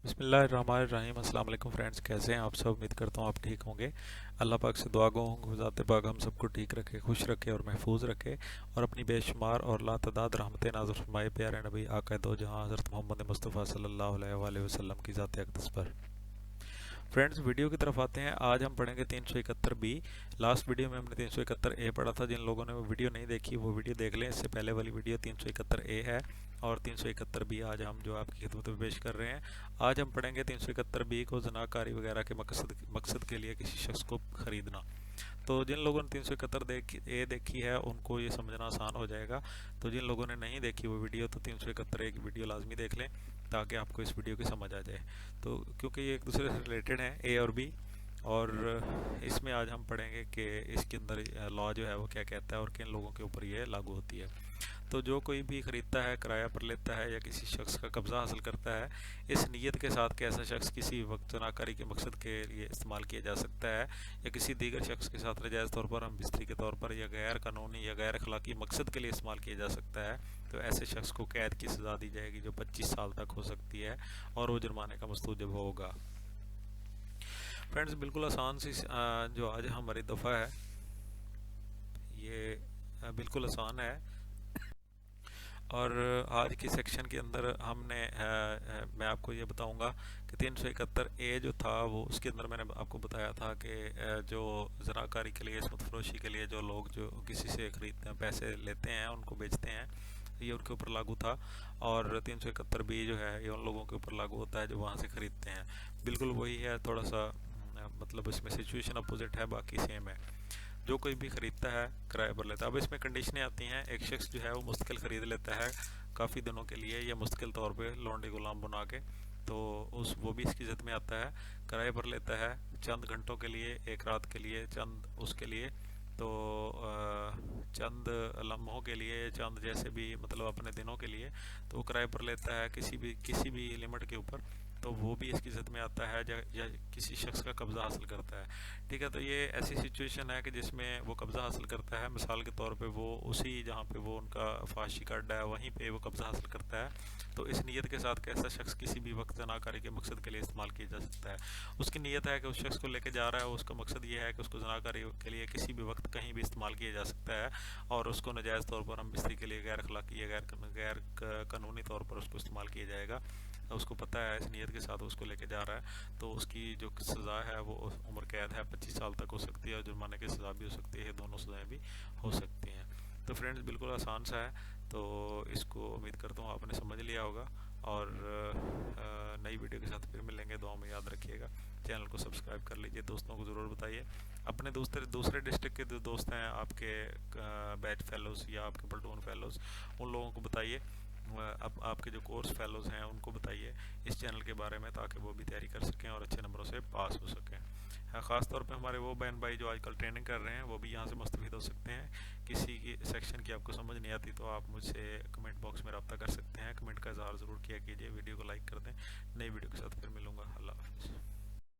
बिस्मिल्लाहिर्रहमानिर्रहीम। अस्सलाम वालेकुम फ्रेंड्स, कैसे हैं आप सब? उम्मीद करता हूँ आप ठीक होंगे। अल्लाह पाक से दुआ गो हूँ ज़ात पाक हम सबको ठीक रखे, खुश रखे और महफूज रखे, और अपनी बेशुमार और लातदाद रहमतें नाज़िल फरमाए प्यारे नबी आका दो जहां हज़रत मोहम्मद मुस्तफ़ा सल्लल्लाहु अलैहि वसल्लम की ज़ात अक़दस पर। फ्रेंड्स, वीडियो की तरफ आते हैं। आज हम पढ़ेंगे 371 बी। लास्ट वीडियो में हमने 371 ए पढ़ा था। जिन लोगों ने वो वीडियो नहीं देखी वो वीडियो देख लें। इससे पहले वाली वीडियो 371 ए है, और 371 बी आज हम जो आपकी खिदमत में पेश कर रहे हैं। आज हम पढ़ेंगे 371 बी को जनाकारी वगैरह के मकसद के लिए किसी शख्स को ख़रीदना। तो जिन लोगों ने 371 देखी है उनको ये समझना आसान हो जाएगा। तो जिन लोगों ने नहीं देखी वो वीडियो, तो 371 ए की वीडियो लाजमी देख लें ताकि आपको इस वीडियो की समझ आ जाए। तो क्योंकि ये एक दूसरे से रिलेटेड हैं, ए और बी, और इसमें आज हम पढ़ेंगे कि इसके अंदर लॉ जो है वो क्या कहता है और किन लोगों के ऊपर ये लागू होती है। तो जो कोई भी ख़रीदता है, किराया पर लेता है या किसी शख्स का कब्ज़ा हासिल करता है, इस नीयत के साथ कि ऐसा शख्स किसी वक्त जनाकारी के मकसद के लिए इस्तेमाल किया जा सकता है, या किसी दीगर शख्स के साथ नजायज़ तौर पर, हम बिस्तरी के तौर पर, या गैर कानूनी या गैर अखलाकी मकसद के लिए इस्तेमाल किया जा सकता है, तो ऐसे शख्स को कैद की सज़ा दी जाएगी जो 25 साल तक हो सकती है, और वो जुर्माने का मुस्तौजब होगा। फ्रेंड्स, बिल्कुल आसान सी जो आज हमारी दफ़ा है ये बिल्कुल आसान है, और आज की सेक्शन के अंदर हमने मैं आपको ये बताऊंगा कि 371 ए जो था वो, उसके अंदर मैंने आपको बताया था कि जो ज़राकारी के लिए, इसमत फरोशी के लिए जो लोग जो किसी से खरीदते हैं, पैसे लेते हैं, उनको बेचते हैं, ये उनके ऊपर लागू था। और 371 बी जो है ये उन लोगों के ऊपर लागू होता है जो वहाँ से ख़रीदते हैं। बिल्कुल वही है, थोड़ा सा मतलब इसमें सिचुएशन अपोजिट है, बाकी सेम है। जो कोई भी ख़रीदता है, किराए पर लेता है। अब इसमें कंडीशनें आती हैं। एक शख्स जो है वो मुस्तकिल ख़रीद लेता है काफ़ी दिनों के लिए, या मुस्तकिल तौर पे लौंडे गुलाम बना के, तो उस वो भी इसकी ज़द में आता है। किराए पर लेता है चंद घंटों के लिए, एक रात के लिए, चंद उसके लिए, तो चंद लम्हों के लिए, चंद जैसे भी मतलब अपने दिनों के लिए, तो वो किराए पर लेता है किसी भी लिमिट के ऊपर, तो वो भी इसकी ज़द में आता है, या किसी शख्स का कब्ज़ा हासिल करता है। ठीक है, तो ये ऐसी सिचुएशन है कि जिसमें वो कब्ज़ा हासिल करता है। मिसाल के तौर पे वो उसी जहाँ पे वो उनका फाशी का अड्डा है वहीं पे वो कब्ज़ा हासिल करता है। तो इस नीयत के साथ कि ऐसा शख्स किसी भी वक्त जनाकारी के मकसद के लिए इस्तेमाल किया जा सकता है। उसकी नीयत है कि उस शख्स को लेके जा रहा है, उसका मकसद ये है कि उसको जनाकारी के लिए किसी भी वक्त कहीं भी इस्तेमाल किया जा सकता है, और उसको नजायज़ तौर पर, हम बिस्तरी के लिए, गैर अखलाकी या गैर कानूनी तौर पर उसको इस्तेमाल किया जाएगा। उसको पता है, इस नीयत के साथ उसको लेके जा रहा है, तो उसकी जो सज़ा है वो उम्र कैद है, 25 साल तक हो सकती है, और जुर्माने की सज़ा भी हो सकती है, दोनों सज़ाएँ भी हो सकती हैं। तो फ्रेंड्स, बिल्कुल आसान सा है। तो इसको उम्मीद करता हूँ आपने समझ लिया होगा, और नई वीडियो के साथ फिर मिलेंगे। दुआ में याद रखिएगा। चैनल को सब्सक्राइब कर लीजिए, दोस्तों को ज़रूर बताइए। अपने दूसरे डिस्ट्रिक्ट के जो दोस्त हैं, आपके बैच फेलोज़ या आपके प्लटून फेलोज़, उन लोगों को बताइए। अब आपके जो कोर्स फेलोज़ हैं उनको बताइए इस चैनल के बारे में, ताकि वो भी तैयारी कर सकें और अच्छे नंबरों से पास हो सकें। ख़ास तौर पे हमारे वो बहन भाई जो आजकल ट्रेनिंग कर रहे हैं, वो भी यहाँ से मुस्तफ़ीद हो सकते हैं। किसी की सेक्शन की आपको समझ नहीं आती तो आप मुझसे कमेंट बॉक्स में रब्ता कर सकते हैं। कमेंट का इज़हार ज़रूर किया कीजिए, वीडियो को लाइक कर दें। नई वीडियो के साथ फिर मिलूँगा। अल्लाह हाफ़िज़।